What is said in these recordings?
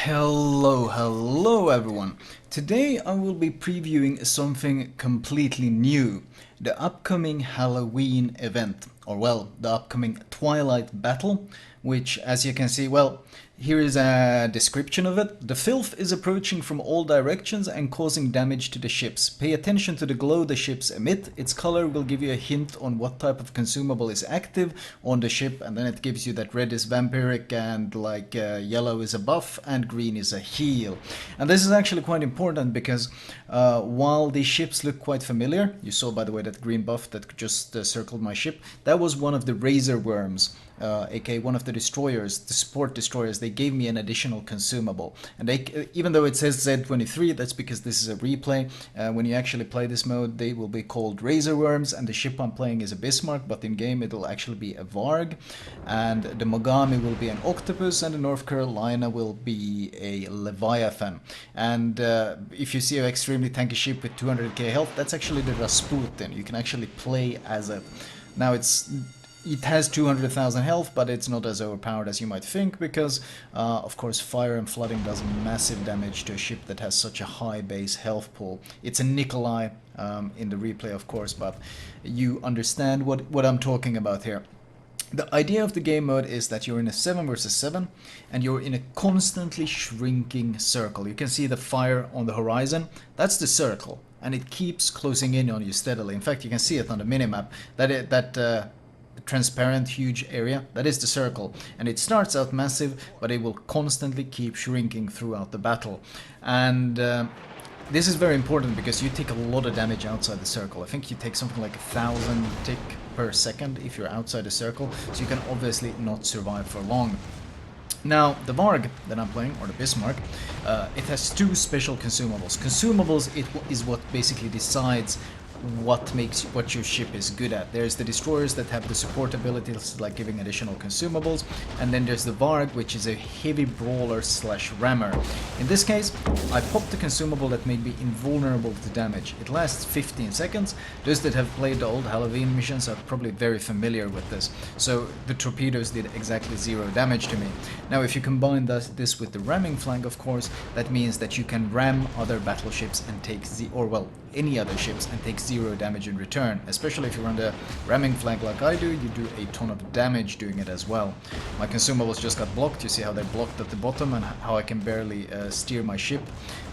Hello everyone. Today I will be previewing something completely new. The upcoming Halloween event, or well, the upcoming Twilight battle, which as you can see, here is a description of it. The filth is approaching from all directions and causing damage to the ships. Pay attention to the glow the ships emit. Its color will give you a hint on what type of consumable is active on the ship, and then it gives you that red is vampiric and yellow is a buff and green is a heal. And this is actually quite important because while these ships look quite familiar, you saw by the way that green buff that just circled my ship, that was one of the razor worms. Aka one of the destroyers, the support destroyers. They gave me an additional consumable, and even though it says Z23, that's because this is a replay. When you actually play this mode, they will be called razor worms, and the ship I'm playing is a Bismarck, but in game it'll actually be a Varg, and the Mogami will be an octopus, and the North Carolina will be a Leviathan. And if you see an extremely tanky ship with 200k health, that's actually the Rasputin. You can actually play as it. Now it has 200,000 health, but it's not as overpowered as you might think because, of course, fire and flooding does massive damage to a ship that has such a high base health pool. It's a Nikolai in the replay, of course, but you understand what I'm talking about here. The idea of the game mode is that you're in a 7 versus 7 and you're in a constantly shrinking circle. You can see the fire on the horizon. That's the circle, and it keeps closing in on you steadily. In fact, you can see it on the minimap. That transparent huge area, that is the circle, and it starts out massive, but it will constantly keep shrinking throughout the battle. And this is very important because you take a lot of damage outside the circle. I think you take something like 1,000 tick per second if you're outside the circle, so you can obviously not survive for long. Now, the Varg that I'm playing, or the Bismarck, it has two special consumables. Consumables is what basically decides what your ship is good at. There's the destroyers that have the support abilities like giving additional consumables, and then there's the Varg, which is a heavy brawler slash rammer. In this case, I popped the consumable that made me invulnerable to damage. It lasts 15 seconds. Those that have played the old Halloween missions are probably very familiar with this. So the torpedoes did exactly 0 damage to me. Now if you combine this with the ramming flank, of course, that means that you can ram other battleships and take any other ships and take 0 damage in return. Especially if you run the ramming flank like I do, you do a ton of damage doing it as well. My consumables just got blocked. You see how they're blocked at the bottom and how I can barely steer my ship.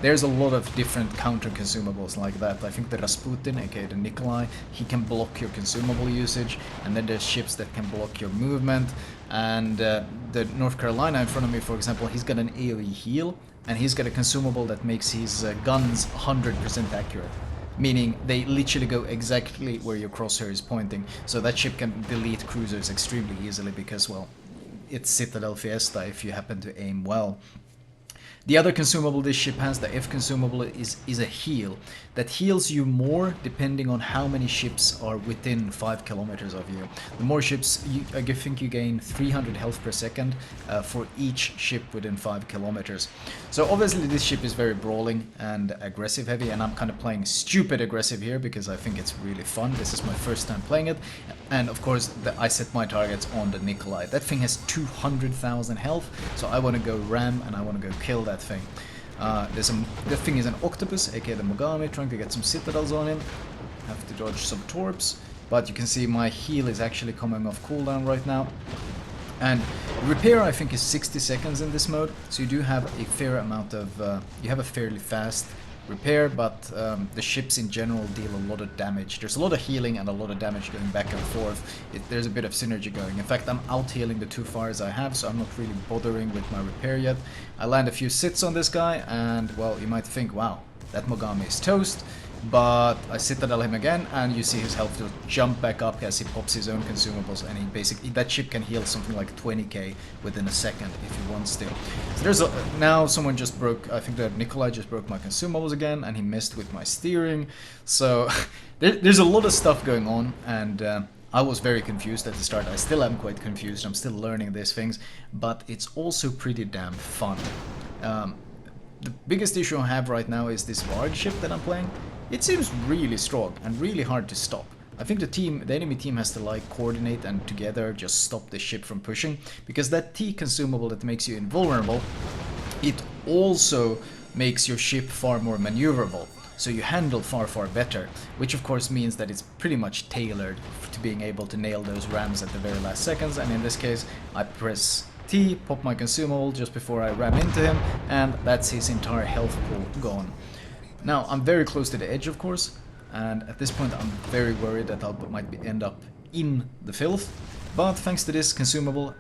There's a lot of different counter consumables like that. I think the Rasputin, aka the Nikolai, he can block your consumable usage, and then there's ships that can block your movement. And the North Carolina in front of me, for example, he's got an AoE heal, and he's got a consumable that makes his guns 100% accurate. Meaning they literally go exactly where your crosshair is pointing, so that ship can delete cruisers extremely easily because, well, it's Citadel Fiesta if you happen to aim well. The other consumable this ship has, the F consumable, is a heal that heals you more depending on how many ships are within 5 kilometers of you. The more ships, I think you gain 300 health per second for each ship within 5 kilometers. So obviously this ship is very brawling and aggressive heavy, and I'm kind of playing stupid aggressive here because I think it's really fun. This is my first time playing it, and of course I set my targets on the Nikolai. That thing has 200,000 health, so I want to go ram and I want to go kill that thing. That thing is an octopus, aka the Mogami, trying to get some citadels on him. Have to dodge some torps, but you can see my heal is actually coming off cooldown right now. And repair, I think, is 60 seconds in this mode, so you do have a fair amount of, you have a fairly fast repair, but the ships in general deal a lot of damage. There's a lot of healing and a lot of damage going back and forth. There's a bit of synergy going. In fact, I'm out healing the 2 fires I have, so I'm not really bothering with my repair yet. I land a few sits on this guy, and well, you might think, wow, that Mogami is toast. But I citadel him again, and you see his health just jump back up as he pops his own consumables, and he basically, that ship can heal something like 20k within a second if he wants to. So there's now someone just broke, I think that Nikolai just broke my consumables again, and he messed with my steering. So there's a lot of stuff going on, and I was very confused at the start. I still am quite confused. I'm still learning these things, but it's also pretty damn fun. The biggest issue I have right now is this Varg ship that I'm playing. It seems really strong and really hard to stop. I think the enemy team has to like coordinate and together just stop the ship from pushing, because that T consumable that makes you invulnerable, it also makes your ship far more maneuverable. So you handle far better, which of course means that it's pretty much tailored to being able to nail those rams at the very last seconds. And in this case, I press T, pop my consumable just before I ram into him, and that's his entire health pool gone. Now, I'm very close to the edge, of course, and at this point I'm very worried that I might end up in the filth, but thanks to this consumable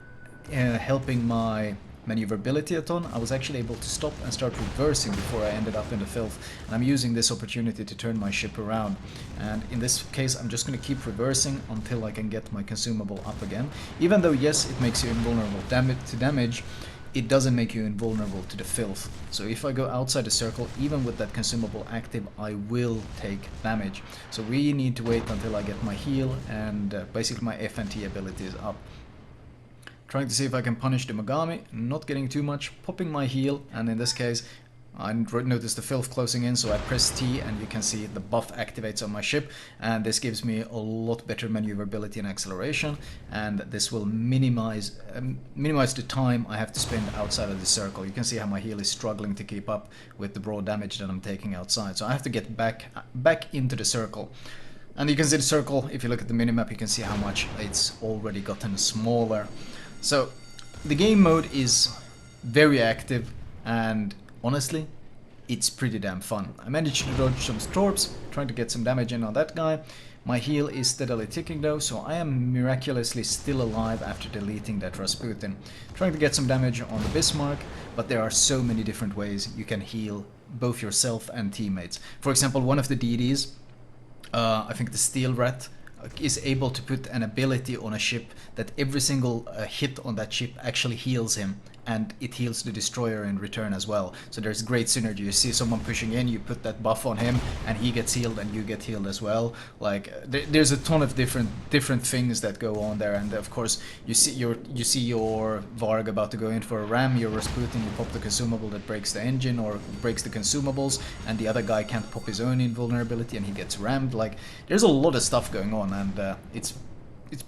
helping my maneuverability a ton, I was actually able to stop and start reversing before I ended up in the filth, and I'm using this opportunity to turn my ship around. And in this case I'm just going to keep reversing until I can get my consumable up again. Even though yes, it makes you invulnerable to damage, it doesn't make you invulnerable to the filth. So if I go outside the circle, even with that consumable active, I will take damage. So we need to wait until I get my heal and basically my FNT ability is up. Trying to see if I can punish the Mogami, not getting too much, popping my heal, and in this case I noticed the filth closing in, so I press T and you can see the buff activates on my ship, and this gives me a lot better maneuverability and acceleration, and this will minimize the time I have to spend outside of the circle. You can see how my heal is struggling to keep up with the broad damage that I'm taking outside, so I have to get back into the circle. And you can see the circle, if you look at the minimap, you can see how much it's already gotten smaller. So the game mode is very active, and honestly, it's pretty damn fun. I managed to dodge some storps, trying to get some damage in on that guy. My heal is steadily ticking though, so I am miraculously still alive after deleting that Rasputin. Trying to get some damage on the Bismarck, but there are so many different ways you can heal both yourself and teammates. For example, one of the DDs, I think the Steel Rat, is able to put an ability on a ship that every single hit on that ship actually heals him, and it heals the destroyer in return as well. So there's great synergy. You see someone pushing in, you put that buff on him, and he gets healed, and you get healed as well. Like there's a ton of different things that go on there, and of course you see your Varg about to go in for a ram, your Rasputin, you pop the consumable that breaks the engine or breaks the consumables, and the other guy can't pop his own invulnerability and he gets rammed. Like there's a lot of stuff going on, and it's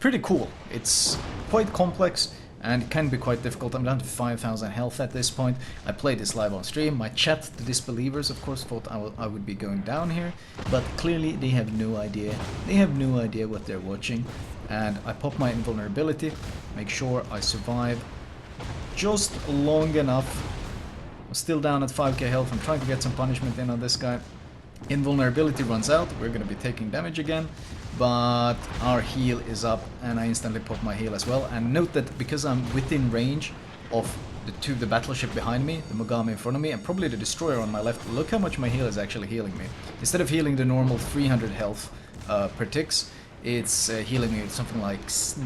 pretty cool. It's quite complex and it can be quite difficult. I'm down to 5,000 health at this point. I played this live on stream. My chat, the disbelievers, of course, thought I would be going down here, but clearly they have no idea. They have no idea what they're watching. And I pop my invulnerability, make sure I survive just long enough. I'm still down at 5k health. I'm trying to get some punishment in on this guy. Invulnerability runs out, we're going to be taking damage again, but our heal is up and I instantly pop my heal as well. And note that because I'm within range of the battleship behind me, the Mogami in front of me, and probably the destroyer on my left, look how much my heal is actually healing me. Instead of healing the normal 300 health per ticks, it's healing me something like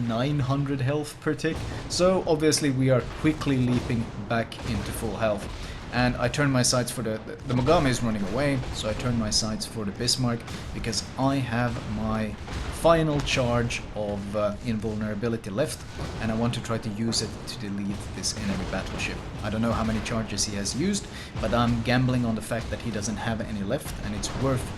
900 health per tick. So obviously we are quickly leaping back into full health. And I turn my sights for the Mogami is running away, so I turn my sights for the Bismarck because I have my final charge of invulnerability left, and I want to try to use it to delete this enemy battleship. I don't know how many charges he has used, but I'm gambling on the fact that he doesn't have any left, and it's worth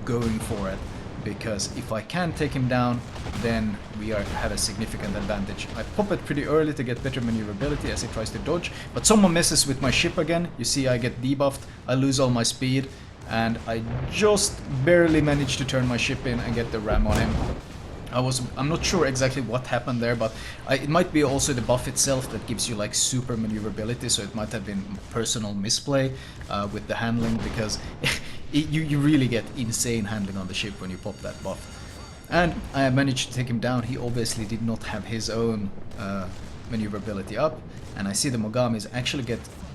going for it. Because if I can take him down, then we have a significant advantage. I pop it pretty early to get better maneuverability as he tries to dodge, but someone messes with my ship again. You see I get debuffed, I lose all my speed, and I just barely managed to turn my ship in and get the ram on him. I'm not sure exactly what happened there, but it might be also the buff itself that gives you like super maneuverability, so it might have been personal misplay with the handling, because you really get insane handling on the ship when you pop that buff. And I managed to take him down. He obviously did not have his own maneuverability up, and I see the Mogami is actually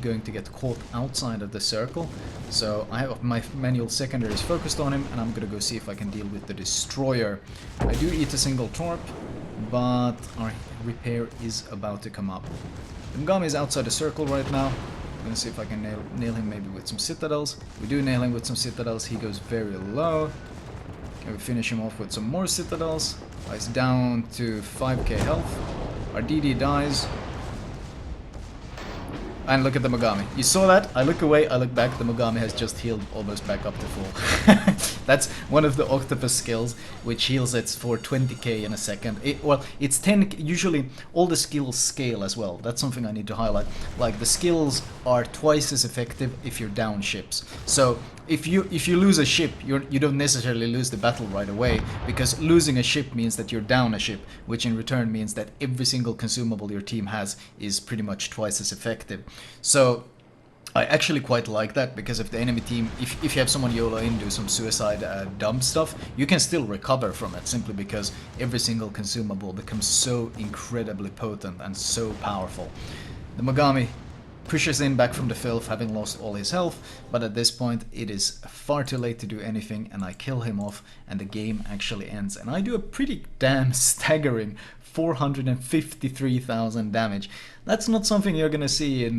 going to get caught outside of the circle, so I have my manual secondaries focused on him, and I'm gonna go see if I can deal with the destroyer. I do eat a single torp, but our repair is about to come up. The Mogami is outside the circle right now. I'm gonna see if I can nail him maybe with some citadels. We do nail him with some citadels. He goes very low. Can we finish him off with some more citadels? He's down to 5k health. Our DD dies. And look at the Mogami. You saw that? I look away, I look back, the Mogami has just healed almost back up to full. That's one of the octopus skills, which heals it for 20k in a second. Well, it's 10. Usually, all the skills scale as well. That's something I need to highlight. Like the skills are twice as effective if you're down ships. So if you lose a ship, you don't necessarily lose the battle right away, because losing a ship means that you're down a ship, which in return means that every single consumable your team has is pretty much twice as effective. So I actually quite like that, because if the enemy team, if you have someone YOLO in, do some suicide dumb stuff, you can still recover from it, simply because every single consumable becomes so incredibly potent and so powerful. The Mogami pushes in back from the filth, having lost all his health, but at this point it is far too late to do anything, and I kill him off, and the game actually ends. And I do a pretty damn staggering 453,000 damage. That's not something you're gonna see in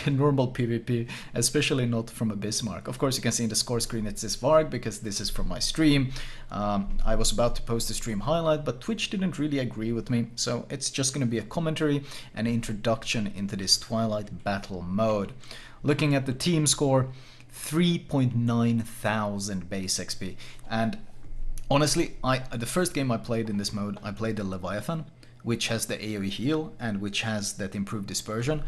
normal PvP, especially not from a Bismarck. Of course, you can see in the score screen it says Varg, because this is from my stream. I was about to post a stream highlight, but Twitch didn't really agree with me, so it's just gonna be a commentary and introduction into this Twilight battle mode. Looking at the team score, 3.9 thousand base XP, and honestly, the first game I played in this mode, I played the Leviathan, which has the AoE heal and which has that improved dispersion,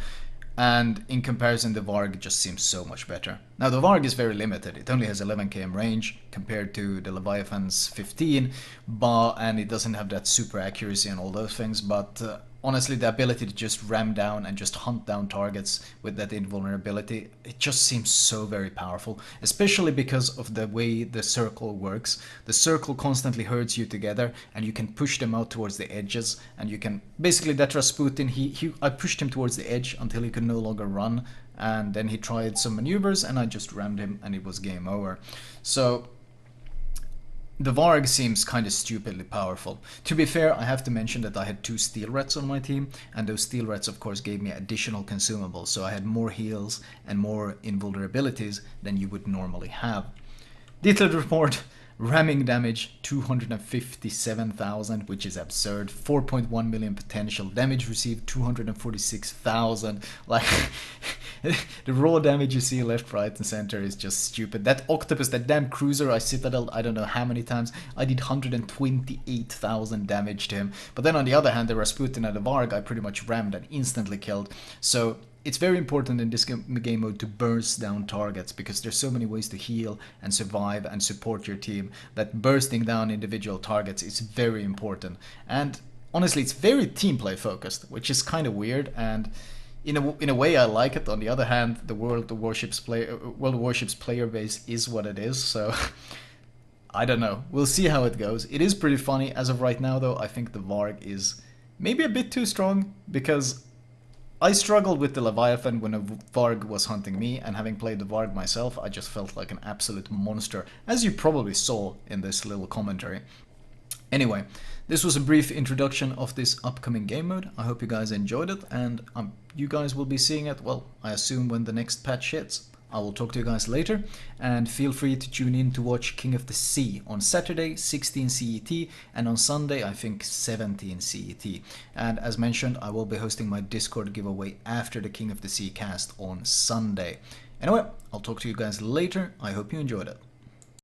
and in comparison the Varg just seems so much better. Now the Varg is very limited, it only has 11 km range compared to the Leviathan's 15, and it doesn't have that super accuracy and all those things, but honestly, the ability to just ram down and just hunt down targets with that invulnerability, it just seems so very powerful, especially because of the way the circle works. The circle constantly herds you together, and you can push them out towards the edges, and you can basically, that Rasputin, I pushed him towards the edge until he could no longer run, and then he tried some maneuvers and I just rammed him and it was game over. So the Varg seems kind of stupidly powerful. To be fair, I have to mention that I had 2 steel rats on my team, and those steel rats of course gave me additional consumables, so I had more heals and more invulnerabilities than you would normally have. Detailed report, ramming damage 257,000, which is absurd. 4.1 million potential, damage received 246,000. Like the raw damage you see left, right, and center is just stupid. That octopus, that damn cruiser I citadeled I don't know how many times. I did 128,000 damage to him. But then on the other hand, the Rasputin and the Varg I pretty much rammed and instantly killed. So it's very important in this game mode to burst down targets, because there's so many ways to heal and survive and support your team that bursting down individual targets is very important. And honestly, it's very team play focused, which is kind of weird, and in a way I like it. On the other hand, the World of Warships player base is what it is, so I don't know. We'll see how it goes. It is pretty funny. As of right now though, I think the Varg is maybe a bit too strong, because I struggled with the Leviathan when a Varg was hunting me, and having played the Varg myself, I just felt like an absolute monster, as you probably saw in this little commentary. Anyway, this was a brief introduction of this upcoming game mode. I hope you guys enjoyed it, and you guys will be seeing it, well, I assume when the next patch hits. I will talk to you guys later, and feel free to tune in to watch King of the Sea on Saturday, 16 CET, and on Sunday, I think 17 CET. And as mentioned, I will be hosting my Discord giveaway after the King of the Sea cast on Sunday. Anyway, I'll talk to you guys later. I hope you enjoyed it.